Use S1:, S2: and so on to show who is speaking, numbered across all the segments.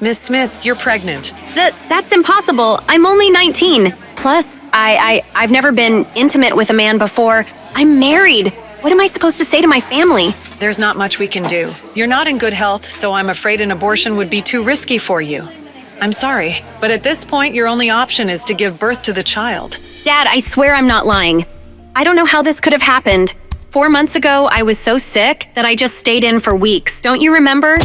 S1: Miss Smith, you're pregnant.
S2: That's impossible. I'm only 19. Plus, I've never been intimate with a man before. I'm married. What am I supposed to say to my family?
S1: There's not much we can do. You're not in good health, so I'm afraid an abortion would be too risky for you. I'm sorry, but at this point, your only option is to give birth to the child.
S2: Dad, I swear I'm not lying. I don't know how this could have happened. 4 months ago, I was so sick that I just stayed in for weeks. Don't you remember?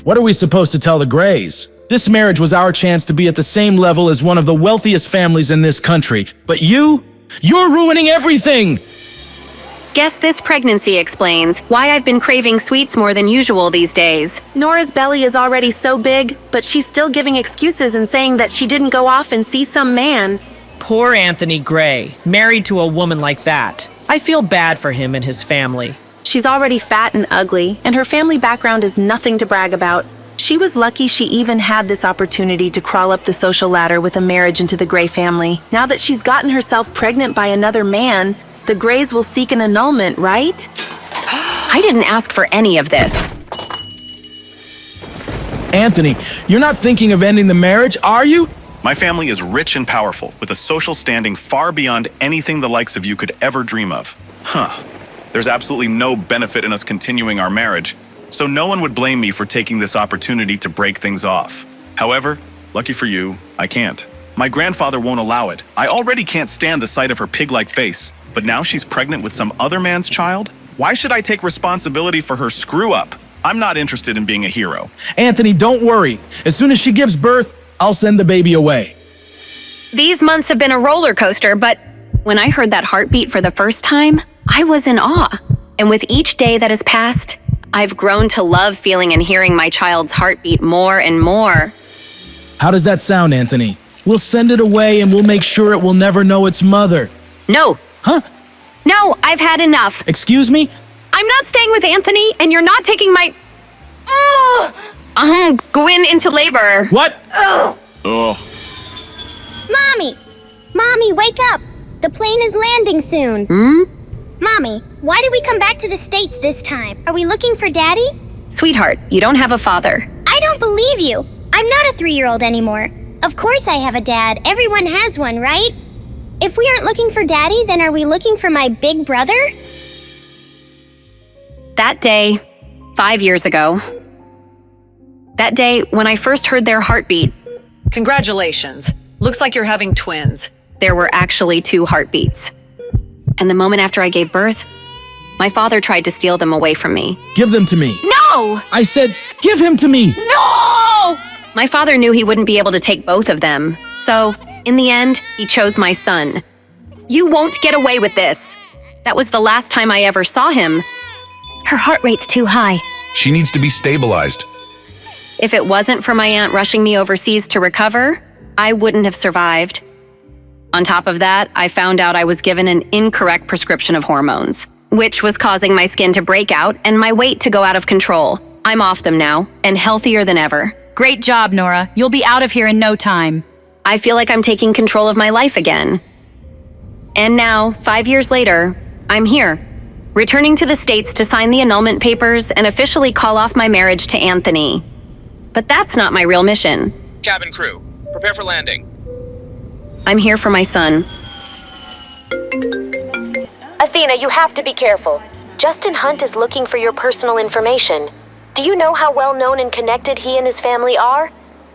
S3: What are we supposed to tell the Grays? This marriage was our chance to be at the same level as one of the wealthiest families in this country. But you're ruining everything!
S2: Guess this pregnancy explains why I've been craving sweets more than usual these days.
S4: Nora's belly is already so big, but she's still giving excuses and saying that she didn't go off and see some man.
S5: Poor Anthony Gray, married to a woman like that. I feel bad for him and his family.
S4: She's already fat and ugly, and her family background is nothing to brag about. She was lucky she even had this opportunity to crawl up the social ladder with a marriage into the Gray family. Now that she's gotten herself pregnant by another man, the Grays will seek an annulment, right?
S2: I didn't ask for any of this.
S3: Anthony, you're not thinking of ending the marriage, are you?
S6: My family is rich and powerful, with a social standing far beyond anything the likes of you could ever dream of. There's absolutely no benefit in us continuing our marriage, so no one would blame me for taking this opportunity to break things off. However, lucky for you, I can't. My grandfather won't allow it. I already can't stand the sight of her pig-like face, but now she's pregnant with some other man's child? Why should I take responsibility for her screw-up? I'm not interested in being a hero.
S3: Anthony, don't worry. As soon as she gives birth, I'll send the baby away.
S2: These months have been a roller coaster, but when I heard that heartbeat for the first time, I was in awe. And with each day that has passed, I've grown to love feeling and hearing my child's heartbeat more and more.
S3: How does that sound, Anthony? We'll send it away and we'll make sure it will never know its mother.
S2: No.
S3: Huh?
S2: No, I've had enough.
S3: Excuse me?
S2: I'm not staying with Anthony, and you're not taking my... I'm going into labor.
S3: What?
S6: Ugh.
S7: Mommy, wake up! The plane is landing soon. Mommy, why did we come back to the States this time? Are we looking for Daddy?
S2: Sweetheart, you don't have a father.
S7: I don't believe you. I'm not a 3-year-old anymore. Of course I have a dad. Everyone has one, right? If we aren't looking for Daddy, then are we looking for my big brother?
S2: That day, 5 years ago. That day when I first heard their heartbeat.
S1: Congratulations. Looks like you're having twins.
S2: There were actually 2 heartbeats. And the moment after I gave birth, my father tried to steal them away from me.
S3: Give them to me.
S2: No!
S3: I said, give him to me.
S2: No! My father knew he wouldn't be able to take both of them. So, in the end, he chose my son. You won't get away with this. That was the last time I ever saw him.
S7: Her heart rate's too high.
S8: She needs to be stabilized.
S2: If it wasn't for my aunt rushing me overseas to recover, I wouldn't have survived. On top of that, I found out I was given an incorrect prescription of hormones, which was causing my skin to break out and my weight to go out of control. I'm off them now, and healthier than ever.
S9: Great job, Nora. You'll be out of here in no time.
S2: I feel like I'm taking control of my life again. And now, 5 years later, I'm here, returning to the States to sign the annulment papers and officially call off my marriage to Anthony. But that's not my real mission.
S10: Cabin crew, prepare for landing.
S2: I'm here for my son.
S11: Athena, you have to be careful. Justin Hunt is looking for your personal information. Do you know how well known and connected he and his family are?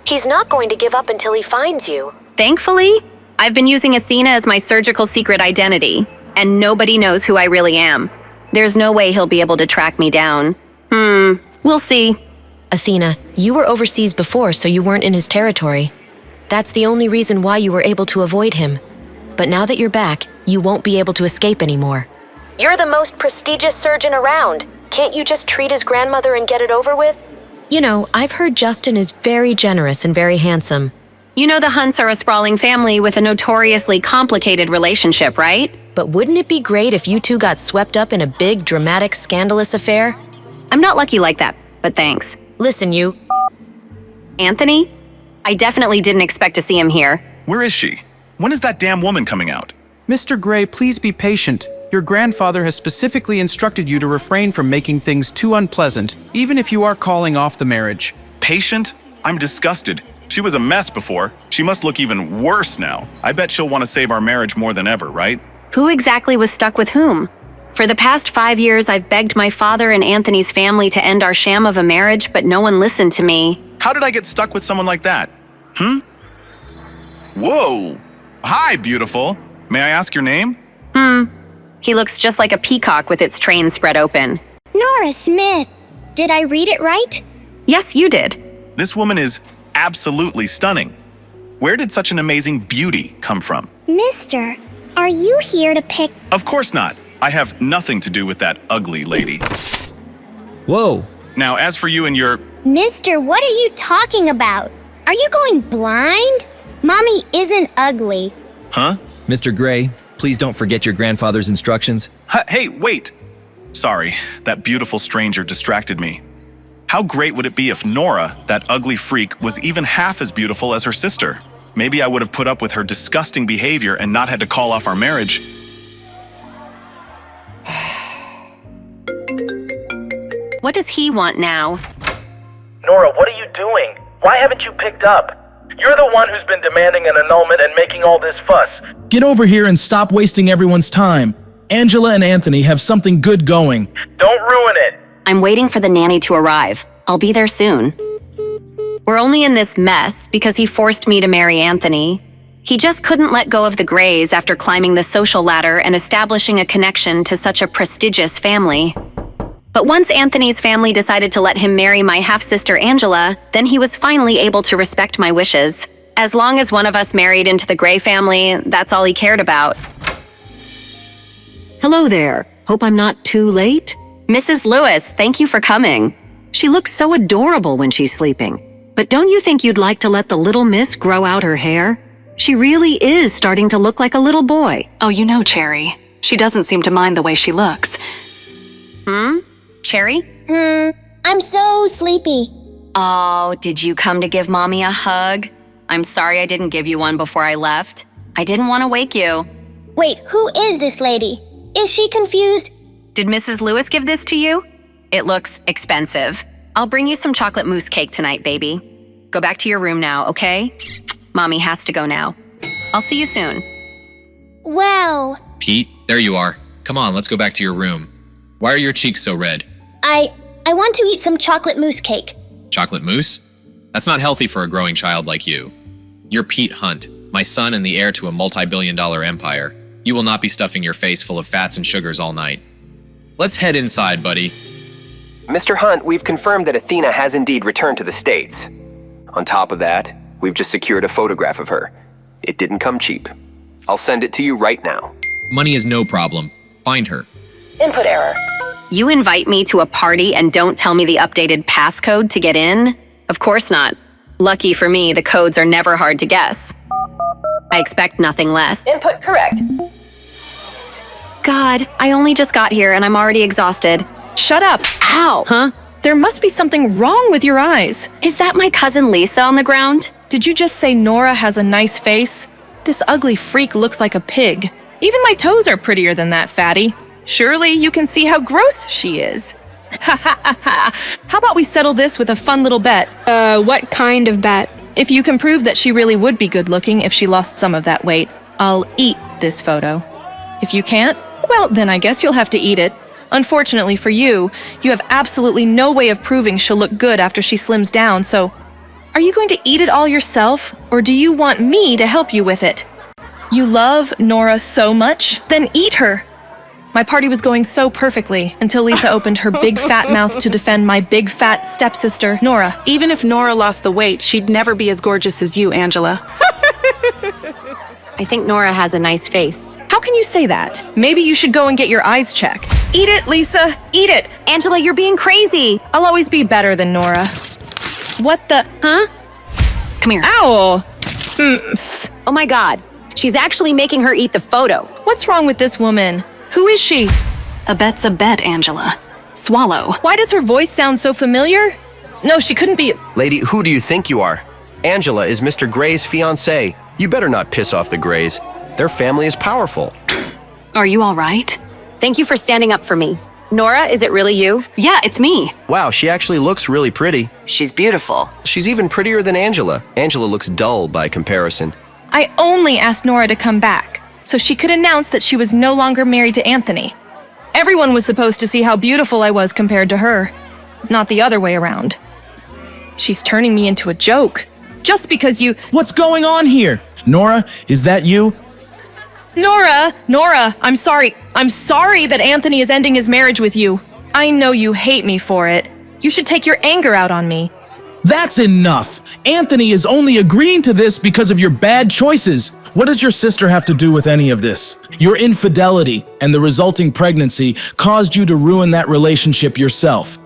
S11: He's not going to give up until he finds you.
S2: Thankfully, I've been using Athena as my surgical secret identity, and nobody knows who I really am. There's no way he'll be able to track me down. We'll see.
S11: Athena, you were overseas before, so you weren't in his territory. That's the only reason why you were able to avoid him. But now that you're back, you won't be able to escape anymore. You're the most prestigious surgeon around. Can't you just treat his grandmother and get it over with? You know, I've heard Justin is very generous and very handsome.
S2: You know the Hunts are a sprawling family with a notoriously complicated relationship, right?
S11: But wouldn't it be great if you two got swept up in a big, dramatic, scandalous affair?
S2: I'm not lucky like that, but thanks.
S11: Listen, you...
S2: Anthony? I definitely didn't expect to see him here.
S6: Where is she? When is that damn woman coming out?
S12: Mr. Gray, please be patient. Your grandfather has specifically instructed you to refrain from making things too unpleasant, even if you are calling off the marriage.
S6: Patient? I'm disgusted. She was a mess before. She must look even worse now. I bet she'll want to save our marriage more than ever, right?
S2: Who exactly was stuck with whom? For the past 5 years, I've begged my father and Anthony's family to end our sham of a marriage, but no one listened to me.
S6: How did I get stuck with someone like that? Whoa! Hi, beautiful. May I ask your name?
S2: He looks just like a peacock with its train spread open.
S7: Nora Smith. Did I read it right?
S2: Yes, you did.
S6: This woman is absolutely stunning. Where did such an amazing beauty come from?
S7: Mister, are you here to pick?
S6: Of course not. I have nothing to do with that ugly lady.
S13: Whoa.
S6: Now, as for you and your...
S7: Mister, what are you talking about? Are you going blind? Mommy isn't ugly.
S6: Huh?
S13: Mr. Gray, please don't forget your grandfather's instructions.
S6: Hey, wait! Sorry, that beautiful stranger distracted me. How great would it be if Nora, that ugly freak, was even half as beautiful as her sister? Maybe I would have put up with her disgusting behavior and not had to call off our marriage.
S2: What does he want now?
S14: Nora, what are you doing? Why haven't you picked up? You're the one who's been demanding an annulment and making all this fuss.
S3: Get over here and stop wasting everyone's time. Angela and Anthony have something good going.
S14: Don't ruin it.
S2: I'm waiting for the nanny to arrive. I'll be there soon. We're only in this mess because he forced me to marry Anthony. He just couldn't let go of the Grays after climbing the social ladder and establishing a connection to such a prestigious family. But once Anthony's family decided to let him marry my half-sister Angela, then he was finally able to respect my wishes. As long as one of us married into the Gray family, that's all he cared about.
S15: Hello there. Hope I'm not too late.
S2: Mrs. Lewis, thank you for coming.
S15: She looks so adorable when she's sleeping. But don't you think you'd like to let the little miss grow out her hair? She really is starting to look like a little boy.
S1: Oh, you know, Cherry. She doesn't seem to mind the way she looks.
S2: Cherry?
S7: I'm so sleepy.
S2: Oh, did you come to give Mommy a hug? I'm sorry I didn't give you one before I left. I didn't want to wake you.
S7: Wait, who is this lady? Is she confused?
S2: Did Mrs. Lewis give this to you? It looks expensive. I'll bring you some chocolate mousse cake tonight, baby. Go back to your room now, okay? Mommy has to go now. I'll see you soon.
S7: Wow.
S10: Pete, there you are. Come on, let's go back to your room. Why are your cheeks so red?
S7: I want to eat some chocolate mousse cake.
S10: Chocolate mousse? That's not healthy for a growing child like you. You're Pete Hunt, my son and the heir to a multi-billion-dollar empire. You will not be stuffing your face full of fats and sugars all night. Let's head inside, buddy.
S16: Mr. Hunt, we've confirmed that Athena has indeed returned to the States. On top of that, we've just secured a photograph of her. It didn't come cheap. I'll send it to you right now.
S10: Money is no problem. Find her.
S16: Input error.
S2: You invite me to a party and don't tell me the updated passcode to get in? Of course not. Lucky for me, the codes are never hard to guess. I expect nothing less.
S16: Input correct.
S2: God, I only just got here and I'm already exhausted.
S5: Shut up. Ow.
S2: Huh?
S5: There must be something wrong with your eyes.
S2: Is that my cousin Lisa on the ground?
S5: Did you just say Nora has a nice face? This ugly freak looks like a pig. Even my toes are prettier than that, fatty. Surely you can see how gross she is. Ha ha ha ha. How about we settle this with a fun little bet?
S17: What kind of bet?
S5: If you can prove that she really would be good looking if she lost some of that weight, I'll eat this photo. If you can't, well, then I guess you'll have to eat it. Unfortunately for you, you have absolutely no way of proving she'll look good after she slims down, so are you going to eat it all yourself, or do you want me to help you with it? You love Nora so much? Then eat her! My party was going so perfectly until Lisa opened her big fat mouth to defend my big fat stepsister, Nora.
S18: Even if Nora lost the weight, she'd never be as gorgeous as you, Angela.
S2: I think Nora has a nice face.
S5: How can you say that? Maybe you should go and get your eyes checked. Eat it, Lisa! Eat it!
S2: Angela, you're being crazy!
S5: I'll always be better than Nora. What the...
S2: Huh?
S1: Come here.
S5: Ow!
S2: Oh my God. She's actually making her eat the photo.
S5: What's wrong with this woman? Who is she?
S1: A bet's a bet, Angela. Swallow.
S5: Why does her voice sound so familiar? No, she couldn't be...
S19: Lady, who do you think you are? Angela is Mr. Gray's fiancée. You better not piss off the Grays. Their family is powerful.
S1: Are you all right?
S2: Thank you for standing up for me. Nora, is it really you?
S15: Yeah, it's me.
S19: Wow, she actually looks really pretty.
S15: She's beautiful.
S19: She's even prettier than Angela. Angela looks dull by comparison.
S5: I only asked Nora to come back, so she could announce that she was no longer married to Anthony. Everyone was supposed to see how beautiful I was compared to her, not the other way around. She's turning me into a joke, just because you—
S3: What's going on here? Nora, is that you?
S5: Nora, I'm sorry. I'm sorry that Anthony is ending his marriage with you. I know you hate me for it. You should take your anger out on me.
S3: That's enough. Anthony is only agreeing to this because of your bad choices. What does your sister have to do with any of this? Your infidelity and the resulting pregnancy caused you to ruin that relationship yourself.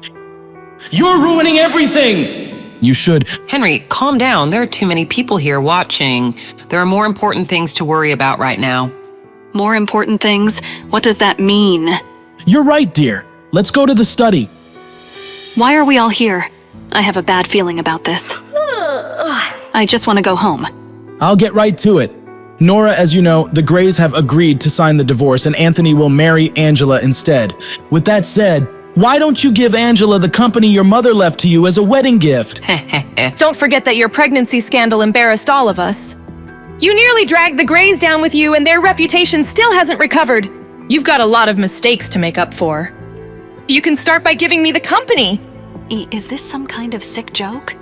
S3: You're ruining everything! You should.
S20: Henry, calm down. There are too many people here watching. There are more important things to worry about right now.
S15: More important things? What does that mean?
S3: You're right, dear. Let's go to the study.
S15: Why are we all here? I have a bad feeling about this. I just want to go home.
S3: I'll get right to it. Nora, as you know, the Grays have agreed to sign the divorce and Anthony will marry Angela instead. With that said, why don't you give Angela the company your mother left to you as a wedding gift?
S5: Don't forget that your pregnancy scandal embarrassed all of us. You nearly dragged the Grays down with you and their reputation still hasn't recovered. You've got a lot of mistakes to make up for. You can start by giving me the company.
S15: Is this some kind of sick joke?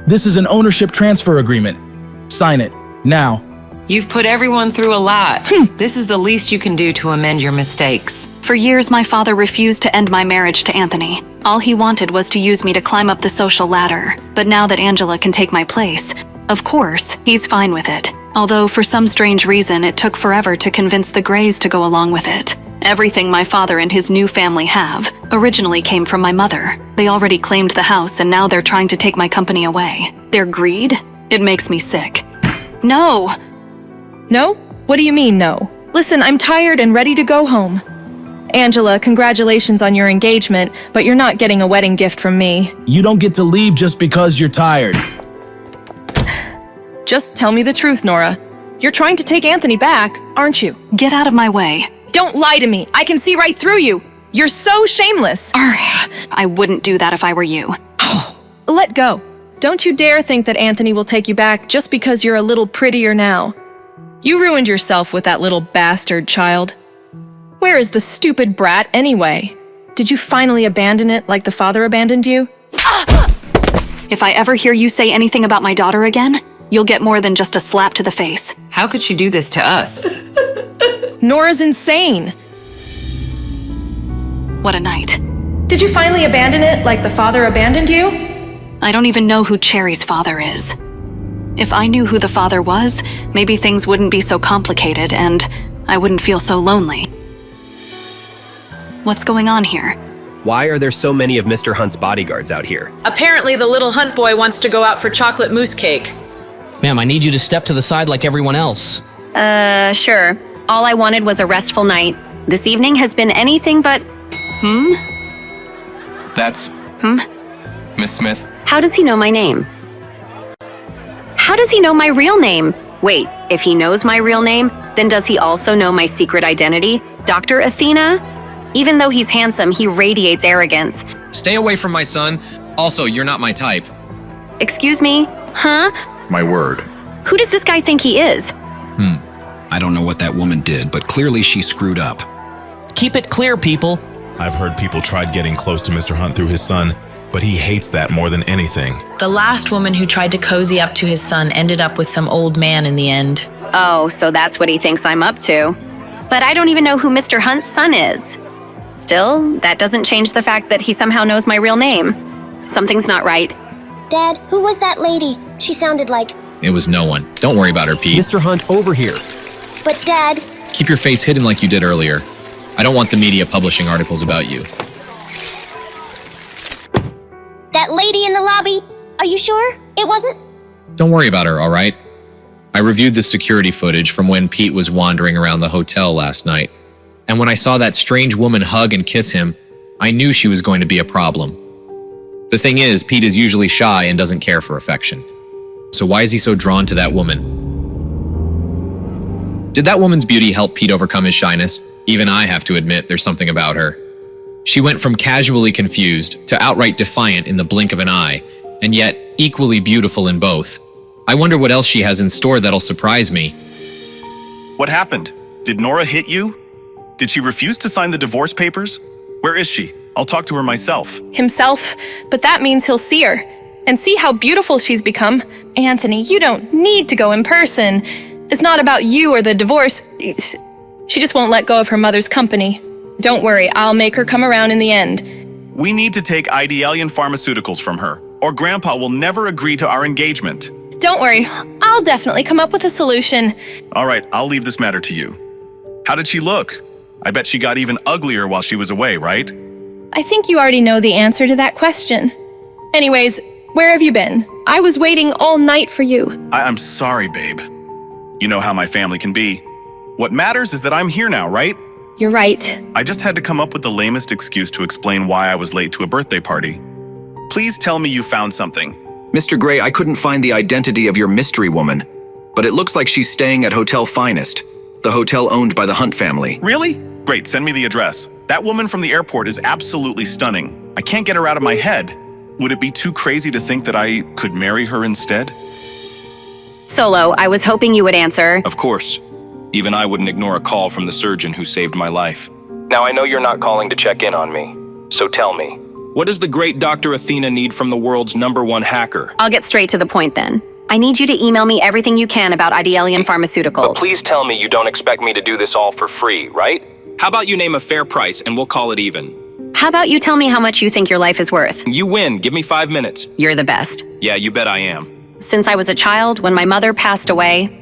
S3: This is an ownership transfer agreement. Sign it, now.
S20: You've put everyone through a lot. This is the least you can do to amend your mistakes.
S15: For years, my father refused to end my marriage to Anthony. All he wanted was to use me to climb up the social ladder. But now that Angela can take my place, of course, he's fine with it. Although for some strange reason, it took forever to convince the Grays to go along with it. Everything my father and his new family have originally came from my mother. They already claimed the house and now they're trying to take my company away. Their greed? It makes me sick. No!
S5: No? What do you mean, no? Listen, I'm tired and ready to go home. Angela, congratulations on your engagement, but you're not getting a wedding gift from me.
S3: You don't get to leave just because you're tired.
S5: Just tell me the truth, Nora. You're trying to take Anthony back, aren't you?
S15: Get out of my way.
S5: Don't lie to me. I can see right through you. You're so shameless.
S15: I wouldn't do that if I were you.
S5: Let go. Don't you dare think that Anthony will take you back just because you're a little prettier now. You ruined yourself with that little bastard child. Where is the stupid brat anyway? Did you finally abandon it like the father abandoned you?
S15: If I ever hear you say anything about my daughter again, you'll get more than just a slap to the face.
S20: How could she do this to us?
S5: Nora's insane.
S15: What a night.
S5: Did you finally abandon it like the father abandoned you?
S15: I don't even know who Cherry's father is. If I knew who the father was, maybe things wouldn't be so complicated and I wouldn't feel so lonely. What's going on here?
S16: Why are there so many of Mr. Hunt's bodyguards out here?
S21: Apparently the little Hunt boy wants to go out for chocolate mousse cake.
S22: Ma'am, I need you to step to the side like everyone else.
S2: Sure. All I wanted was a restful night. This evening has been anything but...
S23: That's... Miss Smith?
S2: How does he know my name? How does he know my real name? Wait, if he knows my real name, then does he also know my secret identity? Dr. Athena? Even though he's handsome, he radiates arrogance.
S10: Stay away from my son. Also, you're not my type.
S2: Excuse me? Huh?
S8: My word.
S2: Who does this guy think he is?
S24: I don't know what that woman did, but clearly she screwed up.
S22: Keep it clear, people.
S8: I've heard people tried getting close to Mr. Hunt through his son, but he hates that more than anything.
S25: The last woman who tried to cozy up to his son ended up with some old man in the end.
S2: Oh, so that's what he thinks I'm up to. But I don't even know who Mr. Hunt's son is. Still, that doesn't change the fact that he somehow knows my real name. Something's not right.
S7: Dad, who was that lady? She sounded like...
S10: It was no one. Don't worry about her, Pete.
S19: Mr. Hunt, over here.
S7: But Dad...
S10: Keep your face hidden like you did earlier. I don't want the media publishing articles about you.
S7: That lady in the lobby? Are you sure? It wasn't?
S10: Don't worry about her, all right? I reviewed the security footage from when Pete was wandering around the hotel last night. And when I saw that strange woman hug and kiss him, I knew she was going to be a problem. The thing is, Pete is usually shy and doesn't care for affection. So why is he so drawn to that woman? Did that woman's beauty help Pete overcome his shyness? Even I have to admit there's something about her. She went from casually confused to outright defiant in the blink of an eye, and yet equally beautiful in both. I wonder what else she has in store that'll surprise me.
S6: What happened? Did Nora hit you? Did she refuse to sign the divorce papers? Where is she? I'll talk to her myself.
S5: Himself, but that means he'll see her. And see how beautiful she's become. Anthony, you don't need to go in person. It's not about you or the divorce. She just won't let go of her mother's company. Don't worry, I'll make her come around in the end.
S6: We need to take Idealian Pharmaceuticals from her, or Grandpa will never agree to our engagement.
S5: Don't worry, I'll definitely come up with a solution.
S6: All right, I'll leave this matter to you. How did she look? I bet she got even uglier while she was away, right?
S5: I think you already know the answer to that question. Anyways, where have you been? I was waiting all night for you.
S6: I'm sorry, babe. You know how my family can be. What matters is that I'm here now, right?
S5: You're right.
S6: I just had to come up with the lamest excuse to explain why I was late to a birthday party. Please tell me you found something.
S24: Mr. Gray, I couldn't find the identity of your mystery woman, but it looks like she's staying at Hotel Finest, the hotel owned by the Hunt family.
S6: Really? Great, send me the address. That woman from the airport is absolutely stunning. I can't get her out of my head. Would it be too crazy to think that I could marry her instead?
S2: Solo, I was hoping you would answer.
S24: Of course. Even I wouldn't ignore a call from the surgeon who saved my life. Now, I know you're not calling to check in on me, so tell me, what does the great Dr. Athena need from the world's #1 hacker?
S2: I'll get straight to the point then. I need you to email me everything you can about Idealian Pharmaceuticals.
S24: But please tell me you don't expect me to do this all for free, right? How about you name a fair price and we'll call it even?
S2: How about you tell me how much you think your life is worth?
S24: You win. Give me 5 minutes.
S2: You're the best.
S24: Yeah, you bet I am.
S2: Since I was a child, when my mother passed away,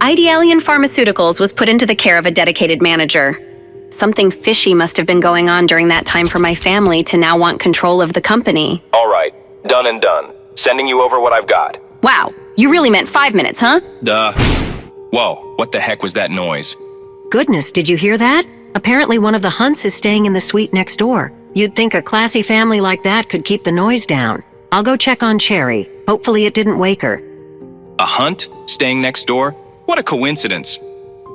S2: Idealian Pharmaceuticals was put into the care of a dedicated manager. Something fishy must have been going on during that time for my family to now want control of the company.
S24: All right. Done and done. Sending you over what I've got.
S2: Wow, you really meant 5 minutes, huh?
S24: Duh. Whoa, what the heck was that noise?
S4: Goodness, did you hear that? Apparently one of the Hunts is staying in the suite next door. You'd think a classy family like that could keep the noise down. I'll go check on Cherry. Hopefully it didn't wake her.
S24: A Hunt? Staying next door? What a coincidence.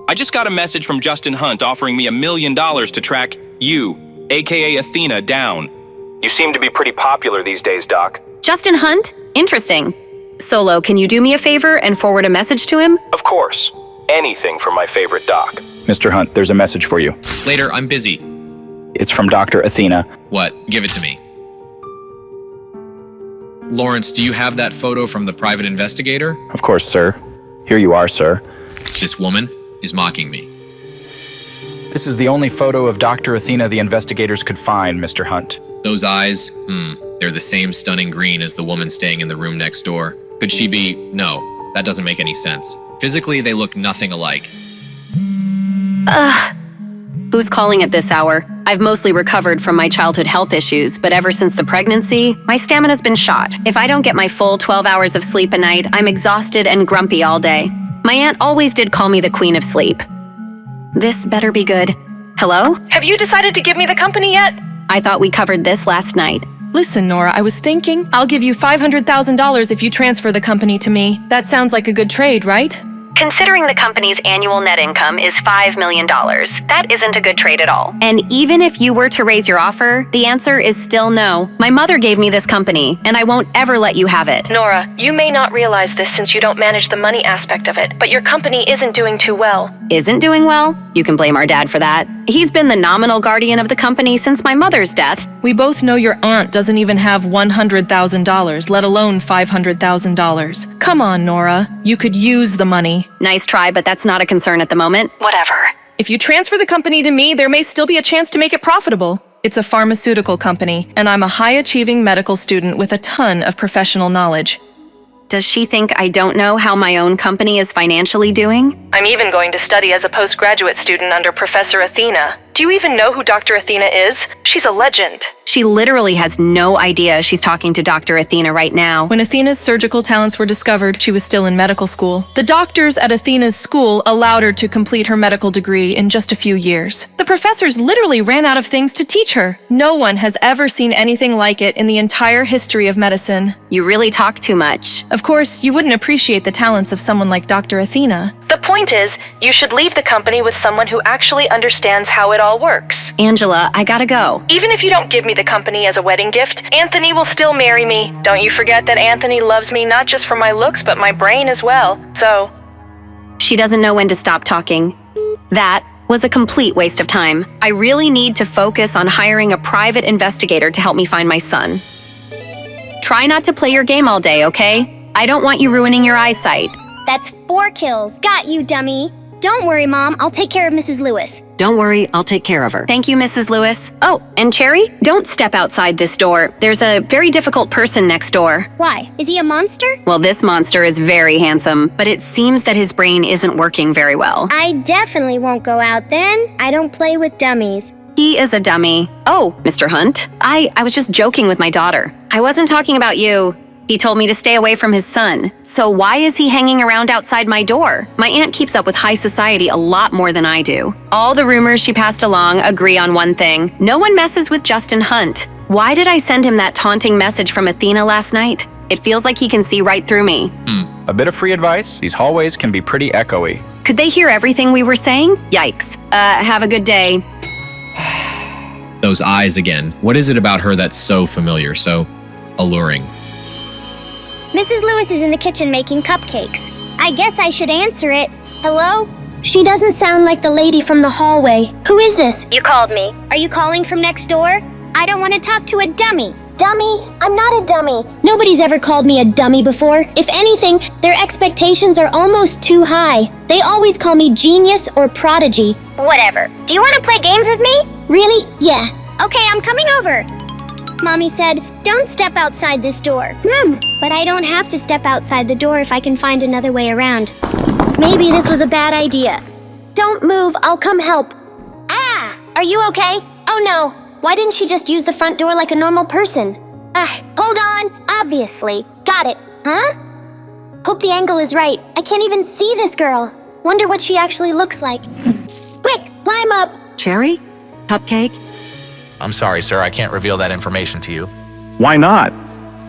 S24: I just got a message from Justin Hunt offering me $1 million to track you, aka Athena, down. You seem to be pretty popular these days, Doc.
S2: Justin Hunt? Interesting. Solo, can you do me a favor and forward a message to him?
S24: Of course. Anything for my favorite Doc.
S9: Mr. Hunt, there's a message for you.
S10: Later, I'm busy.
S9: It's from Dr. Athena.
S10: What? Give it to me. Lawrence, do you have that photo from the private investigator?
S9: Of course, sir. Here you are, sir.
S10: This woman is mocking me.
S9: This is the only photo of Dr. Athena the investigators could find, Mr. Hunt.
S10: Those eyes, they're the same stunning green as the woman staying in the room next door. Could she be? No, that doesn't make any sense. Physically, they look nothing alike.
S2: Who's calling at this hour? I've mostly recovered from my childhood health issues, but ever since the pregnancy, my stamina's been shot. If I don't get my full 12 hours of sleep a night, I'm exhausted and grumpy all day. My aunt always did call me the Queen of Sleep. This better be good. Hello?
S5: Have you decided to give me the company yet?
S2: I thought we covered this last night.
S5: Listen, Nora, I was thinking I'll give you $500,000 if you transfer the company to me. That sounds like a good trade, right?
S2: Considering the company's annual net income is $5 million, that isn't a good trade at all. And even if you were to raise your offer, the answer is still no. My mother gave me this company, and I won't ever let you have it.
S5: Nora, you may not realize this since you don't manage the money aspect of it, but your company isn't doing too well.
S2: Isn't doing well? You can blame our dad for that. He's been the nominal guardian of the company since my mother's death.
S5: We both know your aunt doesn't even have $100,000, let alone $500,000. Come on, Nora. You could use the money.
S2: Nice try, but that's not a concern at the moment.
S5: Whatever. If you transfer the company to me, there may still be a chance to make it profitable. It's a pharmaceutical company, and I'm a high-achieving medical student with a ton of professional knowledge.
S2: Does she think I don't know how my own company is financially doing?
S5: I'm even going to study as a postgraduate student under Professor Athena. Do you even know who Dr. Athena is? She's a legend.
S2: She literally has no idea she's talking to Dr. Athena right now.
S5: When Athena's surgical talents were discovered, she was still in medical school. The doctors at Athena's school allowed her to complete her medical degree in just a few years. The professors literally ran out of things to teach her. No one has ever seen anything like it in the entire history of medicine.
S2: You really talk too much.
S5: Of course, you wouldn't appreciate the talents of someone like Dr. Athena. The The point is, you should leave the company with someone who actually understands how it all works.
S2: Angela, I gotta go.
S5: Even if you don't give me the company as a wedding gift, Anthony will still marry me. Don't you forget that Anthony loves me not just for my looks, but my brain as well. So...
S2: She doesn't know when to stop talking. That was a complete waste of time. I really need to focus on hiring a private investigator to help me find my son. Try not to play your game all day, okay? I don't want you ruining your eyesight.
S7: That's 4 kills. Got you, dummy. Don't worry, Mom. I'll take care of Mrs. Lewis.
S4: Don't worry, I'll take care of her.
S2: Thank you, Mrs. Lewis. Oh, and Cherry, don't step outside this door. There's a very difficult person next door.
S7: Why? Is he a monster?
S2: Well, this monster is very handsome, but it seems that his brain isn't working very well.
S7: I definitely won't go out then. I don't play with dummies.
S2: He is a dummy. Oh, Mr. Hunt, I was just joking with my daughter. I wasn't talking about you. He told me to stay away from his son. So why is he hanging around outside my door? My aunt keeps up with high society a lot more than I do. All the rumors she passed along agree on one thing. No one messes with Justin Hunt. Why did I send him that taunting message from Athena last night? It feels like he can see right through me.
S9: A bit of free advice. These hallways can be pretty echoey.
S2: Could they hear everything we were saying? Yikes. Have a good day.
S10: Those eyes again. What is it about her that's so familiar, so alluring?
S7: Mrs. Lewis is in the kitchen making cupcakes. I guess I should answer it. Hello? She doesn't sound like the lady from the hallway. Who is this? You called me. Are you calling from next door? I don't want to talk to a dummy. Dummy? I'm not a dummy. Nobody's ever called me a dummy before. If anything, their expectations are almost too high. They always call me genius or prodigy. Whatever. Do you want to play games with me? Really? Yeah. Okay, I'm coming over. Mommy said, don't step outside this door. But I don't have to step outside the door if I can find another way around. Maybe this was a bad idea. Don't move, I'll come help. Ah! Are you okay? Oh no. Why didn't she just use the front door like a normal person? Hold on. Obviously. Got it. Huh? Hope the angle is right. I can't even see this girl. Wonder what she actually looks like. Quick, climb up.
S4: Cherry? Cupcake?
S11: I'm sorry, sir. I can't reveal that information to you.
S6: Why not?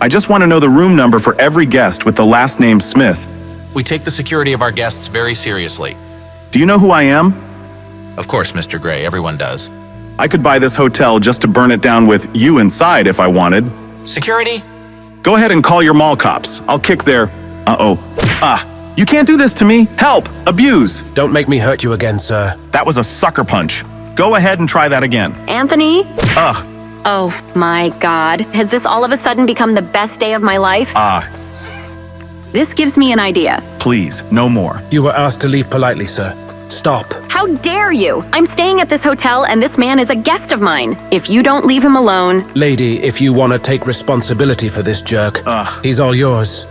S6: I just want to know the room number for every guest with the last name Smith.
S11: We take the security of our guests very seriously.
S6: Do you know who I am?
S11: Of course, Mr. Gray. Everyone does.
S6: I could buy this hotel just to burn it down with you inside if I wanted.
S11: Security?
S6: Go ahead and call your mall cops. I'll kick their... You can't do this to me. Help! Abuse!
S12: Don't make me hurt you again, sir.
S6: That was a sucker punch. Go ahead and try that again.
S2: Anthony?
S6: Ugh.
S2: Oh my God. Has this all of a sudden become the best day of my life? This gives me an idea.
S6: Please, no more.
S12: You were asked to leave politely, sir. Stop.
S2: How dare you? I'm staying at this hotel and this man is a guest of mine. If you don't leave him alone...
S12: Lady, if you want to take responsibility for this jerk, he's all yours.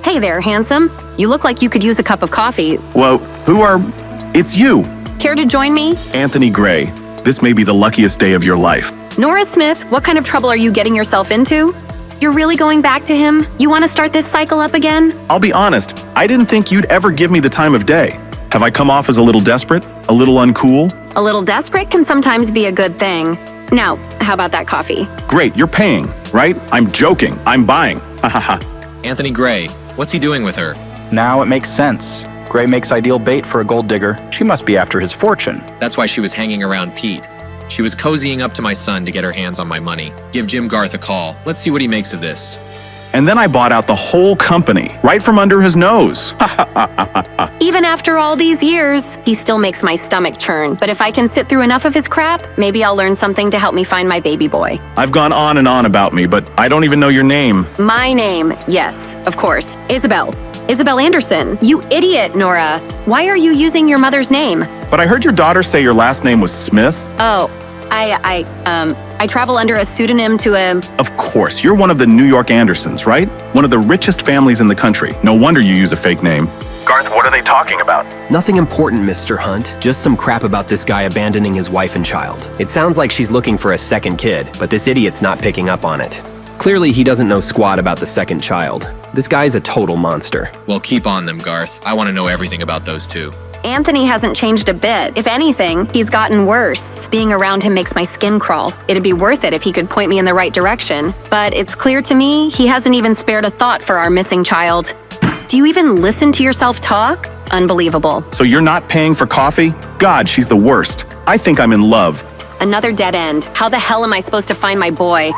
S2: Hey there, handsome. You look like you could use a cup of coffee.
S6: Whoa, It's you.
S2: Care to join me?
S6: Anthony Gray. This may be the luckiest day of your life.
S2: Nora Smith, what kind of trouble are you getting yourself into? You're really going back to him? You want to start this cycle up again?
S6: I'll be honest, I didn't think you'd ever give me the time of day. Have I come off as a little desperate? A little uncool?
S2: A little desperate can sometimes be a good thing. Now, how about that coffee?
S6: Great, you're paying, right? I'm joking. I'm buying. Ha ha ha.
S10: Anthony Gray, what's he doing with her?
S9: Now it makes sense. Gray makes ideal bait for a gold digger. She must be after his fortune.
S10: That's why she was hanging around Pete. She was cozying up to my son to get her hands on my money. Give Jim Garth a call. Let's see what he makes of this.
S6: And then I bought out the whole company, right from under his nose.
S2: Even after all these years, he still makes my stomach churn. But if I can sit through enough of his crap, maybe I'll learn something to help me find my baby boy.
S6: I've gone on and on about me, but I don't even know your name.
S2: My name, yes, of course. Isabel. Isabel Anderson. You idiot, Nora. Why are you using your mother's name?
S6: But I heard your daughter say your last name was Smith.
S2: Oh, I travel under a pseudonym to a...
S6: Of course, you're one of the New York Andersons, right? One of the richest families in the country. No wonder you use a fake name. Garth, what are they talking about?
S16: Nothing important, Mr. Hunt. Just some crap about this guy abandoning his wife and child. It sounds like she's looking for a second kid, but this idiot's not picking up on it. Clearly, he doesn't know squat about the second child. This guy's a total monster.
S10: Well, keep on them, Garth. I want to know everything about those two.
S2: Anthony hasn't changed a bit. If anything, he's gotten worse. Being around him makes my skin crawl. It'd be worth it if he could point me in the right direction. But it's clear to me he hasn't even spared a thought for our missing child. Do you even listen to yourself talk? Unbelievable.
S6: So you're not paying for coffee? God, she's the worst. I think I'm in love.
S2: Another dead end. How the hell am I supposed to find my boy?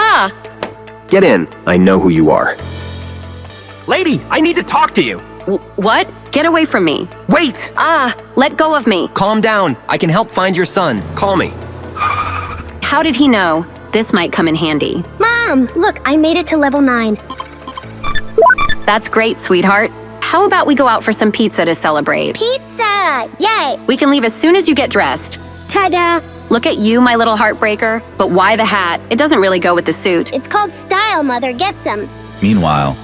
S2: Ah!
S16: Get in. I know who you are. Lady, I need to talk to you.
S2: What? Get away from me.
S16: Wait!
S2: Ah! Let go of me.
S16: Calm down. I can help find your son. Call me.
S2: How did he know? This might come in handy.
S7: Mom, look, I made it to level 9.
S2: That's great, sweetheart. How about we go out for some pizza to celebrate?
S7: Pizza! Yay!
S2: We can leave as soon as you get dressed.
S7: Ta-da!
S2: Look at you, my little heartbreaker. But why the hat? It doesn't really go with the suit.
S7: It's called style, Mother. Get some.
S9: Meanwhile,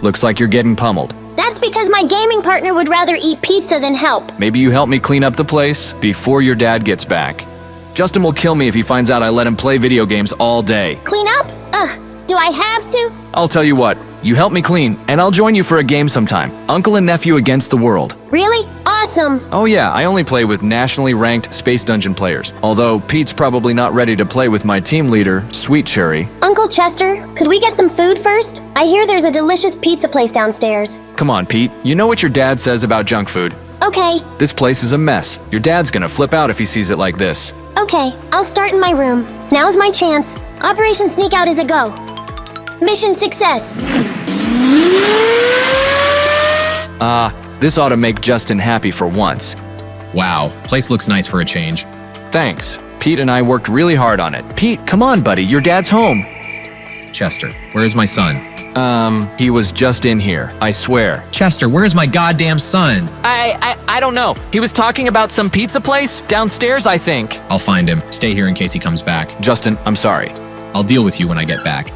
S9: looks like you're getting pummeled.
S7: That's because my gaming partner would rather eat pizza than help.
S9: Maybe you help me clean up the place before your dad gets back. Justin will kill me if he finds out I let him play video games all day.
S7: Clean up? Ugh, do I have to?
S9: I'll tell you what, you help me clean, and I'll join you for a game sometime. Uncle and nephew against the world.
S7: Really? Awesome.
S9: Oh yeah, I only play with nationally ranked Space Dungeon players. Although Pete's probably not ready to play with my team leader, Sweet Cherry.
S7: Uncle Chester, could we get some food first? I hear there's a delicious pizza place downstairs.
S9: Come on, Pete. You know what your dad says about junk food.
S7: Okay.
S9: This place is a mess. Your dad's gonna flip out if he sees it like this.
S7: Okay, I'll start in my room. Now's my chance. Operation Sneak Out is a go. Mission success.
S9: This ought to make Justin happy for once.
S10: Wow, place looks nice for a change.
S9: Thanks. Pete and I worked really hard on it. Pete, come on, buddy. Your dad's home.
S10: Chester, where's my son?
S9: He was just in here. I swear.
S10: Chester, where's my goddamn son?
S9: I don't know. He was talking about some pizza place downstairs, I think.
S10: I'll find him. Stay here in case he comes back.
S9: Justin, I'm sorry.
S10: I'll deal with you when I get back.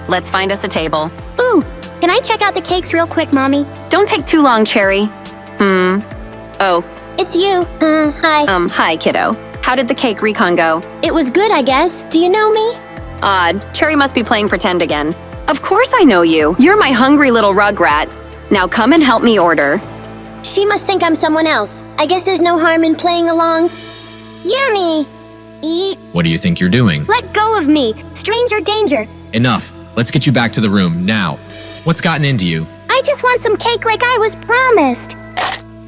S2: Let's find us a table.
S7: Ooh, can I check out the cakes real quick, Mommy?
S2: Don't take too long, Cherry. Oh.
S7: It's you. Hi.
S2: Hi, kiddo. How did the cake recon go?
S7: It was good, I guess. Do you know me?
S2: Odd. Cherry must be playing pretend again. Of course I know you. You're my hungry little rugrat. Now come and help me order.
S7: She must think I'm someone else. I guess there's no harm in playing along. Yummy. Eat.
S10: What do you think you're doing?
S7: Let go of me. Stranger danger.
S10: Enough. Let's get you back to the room, now. What's gotten into you?
S7: I just want some cake like I was promised.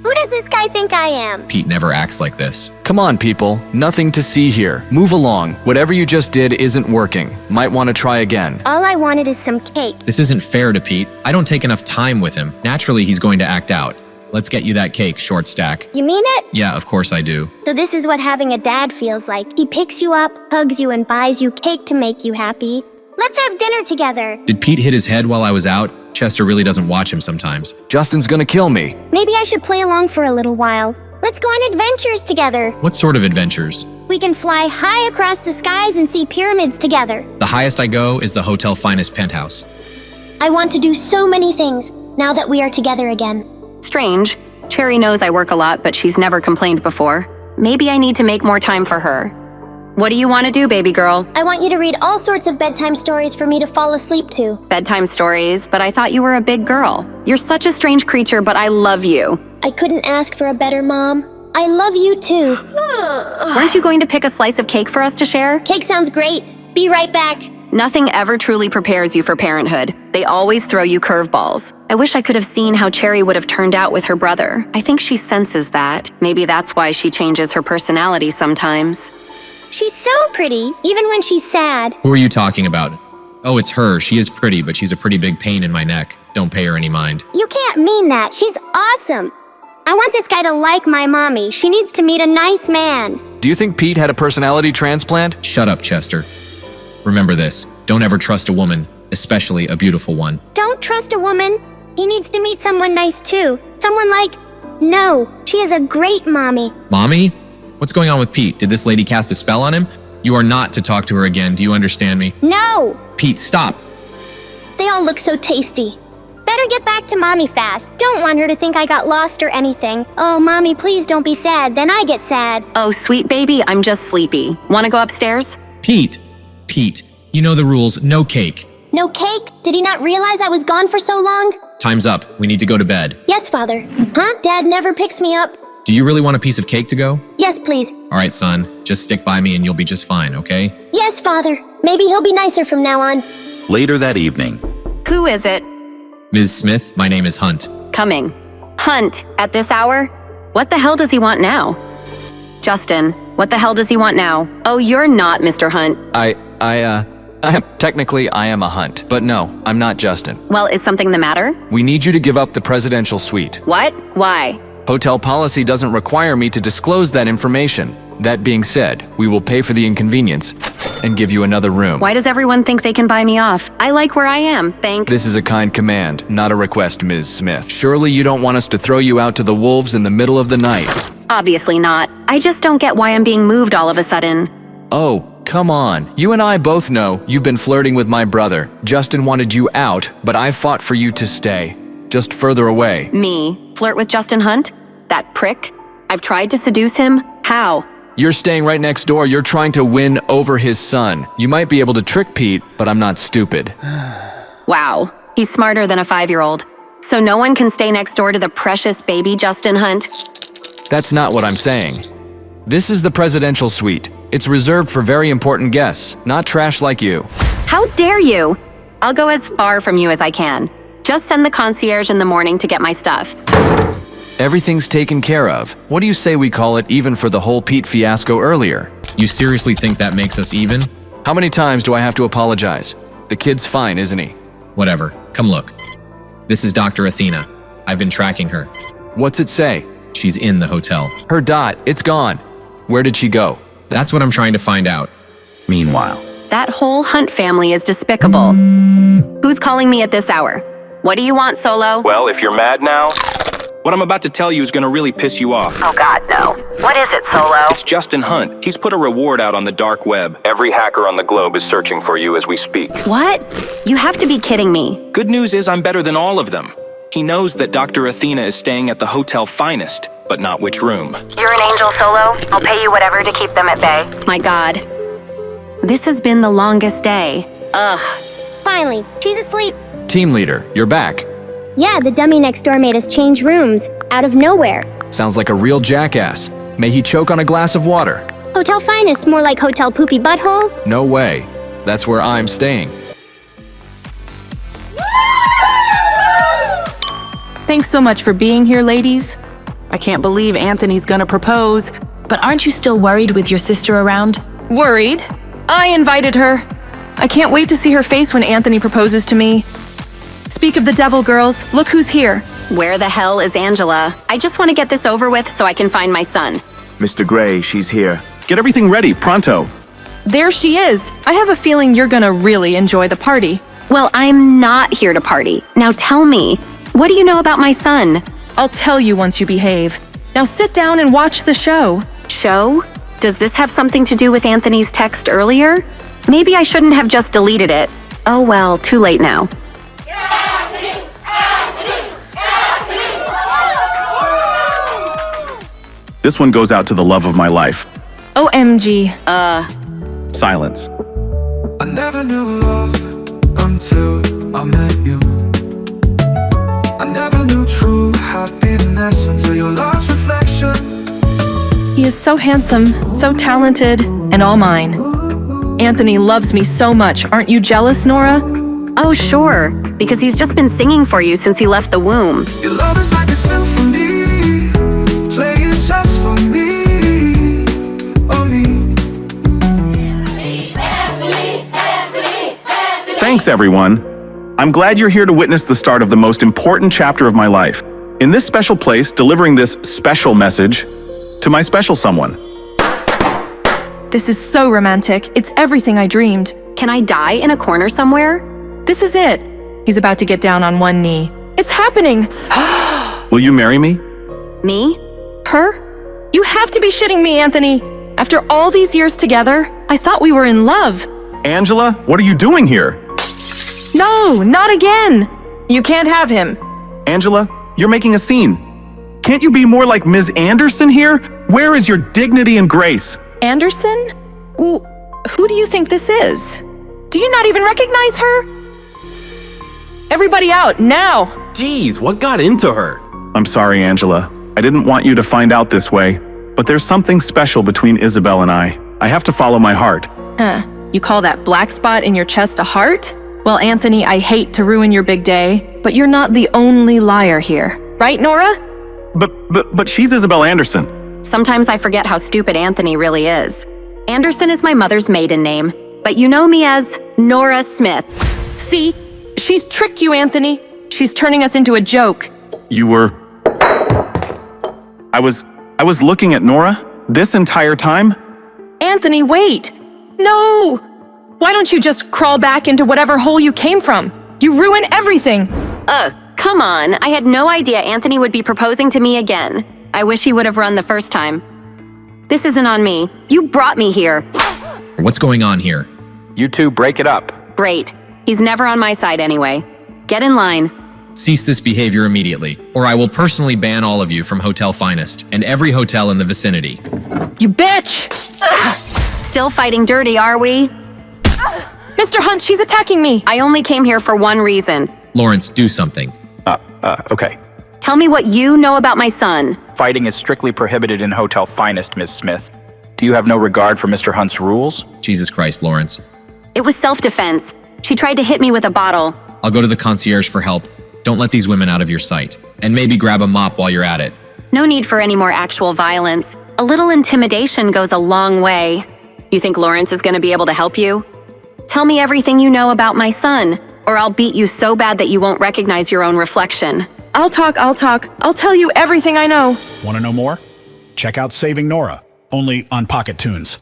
S7: Who does this guy think I am?
S10: Pete never acts like this.
S9: Come on, people. Nothing to see here. Move along. Whatever you just did isn't working. Might want to try again.
S7: All I wanted is some cake.
S10: This isn't fair to Pete. I don't take enough time with him. Naturally, he's going to act out. Let's get you that cake, short stack.
S7: You mean it?
S10: Yeah, of course I do.
S7: So this is what having a dad feels like. He picks you up, hugs you, and buys you cake to make you happy. Let's have dinner together.
S10: Did Pete hit his head while I was out? Chester really doesn't watch him sometimes.
S9: Justin's gonna kill me.
S7: Maybe I should play along for a little while. Let's go on adventures together.
S10: What sort of adventures?
S7: We can fly high across the skies and see pyramids together.
S10: The highest I go is the hotel finest penthouse.
S7: I want to do so many things now that we are together again.
S2: Strange. Cherry knows I work a lot, but she's never complained before. Maybe I need to make more time for her. What do you want to do, baby girl?
S7: I want you to read all sorts of bedtime stories for me to fall asleep to.
S2: Bedtime stories, but I thought you were a big girl. You're such a strange creature, but I love you.
S7: I couldn't ask for a better mom. I love you too.
S2: Weren't you going to pick a slice of cake for us to share?
S7: Cake sounds great. Be right back.
S2: Nothing ever truly prepares you for parenthood. They always throw you curveballs. I wish I could have seen how Cherry would have turned out with her brother. I think she senses that. Maybe that's why she changes her personality sometimes.
S7: She's so pretty, even when she's sad.
S10: Who are you talking about? Oh, it's her. She is pretty, but she's a pretty big pain in my neck. Don't pay her any mind.
S7: You can't mean that. She's awesome. I want this guy to like my mommy. She needs to meet a nice man.
S9: Do you think Pete had a personality transplant?
S10: Shut up, Chester. Remember this. Don't ever trust a woman, especially a beautiful one.
S7: Don't trust a woman. He needs to meet someone nice too. Someone like... No, she is a great mommy.
S10: Mommy? What's going on with Pete? Did this lady cast a spell on him? You are not to talk to her again. Do you understand me?
S7: No!
S10: Pete, stop!
S7: They all look so tasty. Better get back to mommy fast. Don't want her to think I got lost or anything. Oh, mommy, please don't be sad. Then I get sad.
S2: Oh, sweet baby, I'm just sleepy. Want to go upstairs?
S10: Pete, you know the rules. No cake.
S7: No cake? Did he not realize I was gone for so long?
S10: Time's up. We need to go to bed.
S7: Yes, Father. Huh? Dad never picks me up.
S10: Do you really want a piece of cake to go?
S7: Yes, please.
S10: All right, son. Just stick by me and you'll be just fine, okay?
S7: Yes, Father. Maybe he'll be nicer from now on.
S1: Later that evening.
S2: Who is it?
S10: Ms. Smith, my name is Hunt.
S2: Coming. Hunt, at this hour? What the hell does he want now? Justin, what the hell does he want now? Oh, you're not Mr. Hunt.
S9: Technically, I am a Hunt, but no, I'm not Justin.
S2: Well, is something the matter?
S9: We need you to give up the presidential suite.
S2: What? Why?
S9: Hotel policy doesn't require me to disclose that information. That being said, we will pay for the inconvenience and give you another room.
S2: Why does everyone think they can buy me off? I like where I am, thank—
S9: This is a kind command, not a request, Ms. Smith. Surely you don't want us to throw you out to the wolves in the middle of the night.
S2: Obviously not. I just don't get why I'm being moved all of a sudden.
S9: Oh, come on. You and I both know you've been flirting with my brother. Justin wanted you out, but I fought for you to stay. Just further away.
S2: Me? Flirt with Justin Hunt? That prick? I've tried to seduce him? How?
S9: You're staying right next door. You're trying to win over his son. You might be able to trick Pete, but I'm not stupid.
S2: Wow. He's smarter than a 5-year-old. So no one can stay next door to the precious baby Justin Hunt?
S9: That's not what I'm saying. This is the presidential suite. It's reserved for very important guests, not trash like you.
S2: How dare you? I'll go as far from you as I can. Just send the concierge in the morning to get my stuff.
S9: Everything's taken care of. What do you say we call it even for the whole Pete fiasco earlier?
S10: You seriously think that makes us even?
S9: How many times do I have to apologize? The kid's fine, isn't he?
S10: Whatever. Come look. This is Dr. Athena. I've been tracking her.
S9: What's it say?
S10: She's in the hotel.
S9: Her dot, it's gone. Where did she go?
S10: That's what I'm trying to find out.
S6: Meanwhile,
S2: that whole Hunt family is despicable. Who's calling me at this hour? What do you want, Solo?
S24: Well, if you're mad now, what I'm about to tell you is gonna really piss you off.
S2: Oh God, no. What is it, Solo?
S24: It's Justin Hunt. He's put a reward out on the dark web. Every hacker on the globe is searching for you as we speak.
S2: What? You have to be kidding me.
S24: Good news is I'm better than all of them. He knows that Dr. Athena is staying at the Hotel Finest, but not which room.
S2: You're an angel, Solo. I'll pay you whatever to keep them at bay. My God. This has been the longest day. Ugh.
S7: Finally, she's asleep.
S9: Team leader, you're back.
S7: Yeah, the dummy next door made us change rooms, out of nowhere.
S9: Sounds like a real jackass. May he choke on a glass of water.
S7: Hotel Finest, more like Hotel Poopy Butthole?
S9: No way. That's where I'm staying.
S5: Thanks so much for being here, ladies.
S1: I can't believe Anthony's gonna propose.
S25: But aren't you still worried with your sister around?
S5: Worried? I invited her. I can't wait to see her face when Anthony proposes to me. Speak of the devil, girls. Look who's here.
S2: Where the hell is Angela? I just want to get this over with so I can find my son.
S19: Mr. Gray, she's here.
S6: Get everything ready, pronto.
S5: There she is. I have a feeling you're gonna really enjoy the party.
S2: Well, I'm not here to party. Now tell me, what do you know about my son?
S5: I'll tell you once you behave. Now sit down and watch the show.
S2: Show? Does this have something to do with Anthony's text earlier? Maybe I shouldn't have just deleted it. Oh well, too late now.
S6: This one goes out to the love of my life.
S5: OMG.
S6: Silence.
S13: I never knew love until I met you. I never knew true happiness until your love's reflection.
S5: He is so handsome, so talented, and all mine. Anthony loves me so much. Aren't you jealous, Nora?
S2: Oh, sure, because he's just been singing for you since he left the womb.
S13: Your love is like a symphony, playing just for me, oh me.
S6: Thanks, everyone. I'm glad you're here to witness the start of the most important chapter of my life. In this special place, delivering this special message to my special someone.
S5: This is so romantic. It's everything I dreamed.
S2: Can I die in a corner somewhere?
S5: This is it. He's about to get down on one knee. It's happening!
S6: Will you marry me?
S2: Me?
S5: Her? You have to be shitting me, Anthony. After all these years together, I thought we were in love.
S6: Angela, what are you doing here?
S5: No, not again. You can't have him.
S6: Angela, you're making a scene. Can't you be more like Ms. Anderson here? Where is your dignity and grace?
S5: Anderson? Well, who do you think this is? Do you not even recognize her? Everybody out, now!
S12: Jeez, what got into her?
S6: I'm sorry, Angela. I didn't want you to find out this way, but there's something special between Isabel and I. I have to follow my heart.
S5: Huh. You call that black spot in your chest a heart? Well, Anthony, I hate to ruin your big day, but but you're not the only liar here. Right, Nora?
S6: But she's Isabel Anderson.
S2: Sometimes I forget how stupid Anthony really is. Anderson is my mother's maiden name, but you know me as Nora Smith.
S5: See? She's tricked you, Anthony. She's turning us into a joke.
S6: You were... I was looking at Nora this entire time?
S5: Anthony, wait! No! Why don't you just crawl back into whatever hole you came from? You ruin everything!
S2: Come on. I had no idea Anthony would be proposing to me again. I wish he would have run the first time. This isn't on me. You brought me here.
S10: What's going on here?
S9: You two break it up.
S2: Great. He's never on my side anyway. Get in line.
S10: Cease this behavior immediately, or I will personally ban all of you from Hotel Finest and every hotel in the vicinity.
S5: You bitch!
S2: Still fighting dirty, are we?
S5: Mr. Hunt, she's attacking me!
S2: I only came here for one reason.
S10: Lawrence, do something.
S9: Okay.
S2: Tell me what you know about my son.
S9: Fighting is strictly prohibited in Hotel Finest, Miss Smith. Do you have no regard for Mr. Hunt's rules?
S10: Jesus Christ, Lawrence.
S2: It was self-defense. She tried to hit me with a bottle.
S10: I'll go to the concierge for help. Don't let these women out of your sight. And maybe grab a mop while you're at it.
S2: No need for any more actual violence. A little intimidation goes a long way. You think Lawrence is going to be able to help you? Tell me everything you know about my son, or I'll beat you so bad that you won't recognize your own reflection.
S5: I'll talk. I'll tell you everything I know.
S3: Want to know more? Check out Saving Nora, only on Pocket Tunes.